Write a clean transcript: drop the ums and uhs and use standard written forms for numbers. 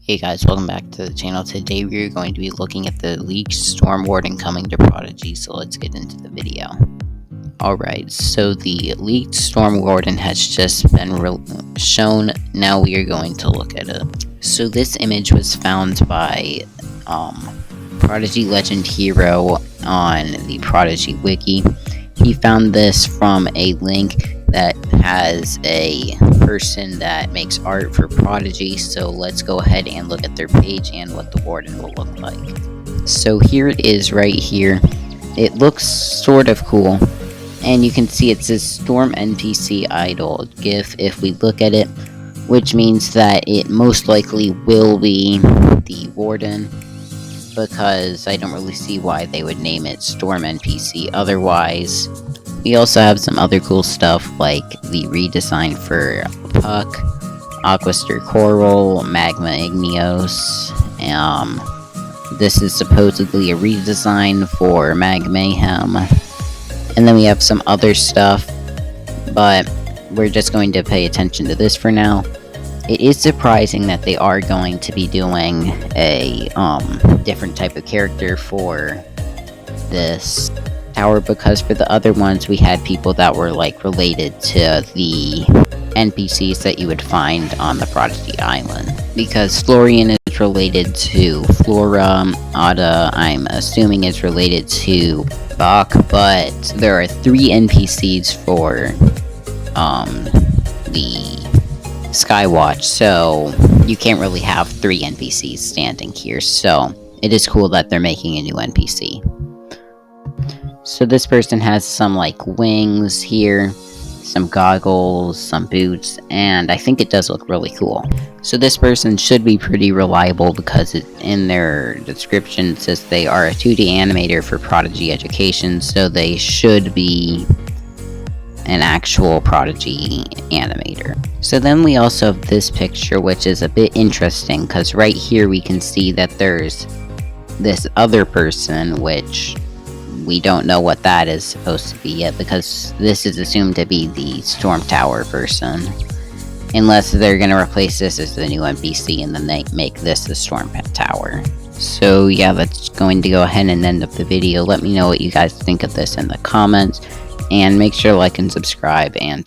Hey guys, welcome back to the channel. Today we are going to be looking at the leaked Storm Warden coming to Prodigy, so let's get into the video. Alright, so the leaked Storm Warden has just been shown. Now we are going to look at it. So this image was found by Prodigy Legend Hero on the Prodigy wiki. He found this from a link that has a person that makes art for Prodigy, so let's go ahead and look at their page and what the Warden will look like. So here it is right here. It looks sort of cool, and you can see it says Storm NPC Idol GIF if we look at it, which means that it most likely will be the Warden, because I don't really see why they would name it Storm NPC otherwise. We also have some other cool stuff like the redesign for Puck, Aquaster Coral, Magma Igneos. This is supposedly a redesign for Mag Mayhem. And then we have some other stuff, but we're just going to pay attention to this for now. It is surprising that they are going to be doing a different type of character for this tower, because for the other ones we had people that were like related to the NPCs that you would find on the Prodigy Island. Because Florian is related to Flora, Ada I'm assuming is related to Bach, but there are 3 NPCs for the Skywatch, so you can't really have 3 NPCs standing here, so it is cool that they're making a new NPC. So this person has some like wings here, some goggles, some boots, and I think it does look really cool. So this person should be pretty reliable because in their description it says they are a 2D animator for Prodigy Education, so they should be an actual Prodigy animator. So then we also have this picture, which is a bit interesting because right here we can see that there's this other person, which we don't know what that is supposed to be yet, because this is assumed to be the Storm Tower person. Unless they're going to replace this as the new NPC and then they make this the Storm Tower. So yeah, that's going to go ahead and end up the video. Let me know what you guys think of this in the comments, and make sure to like and subscribe, and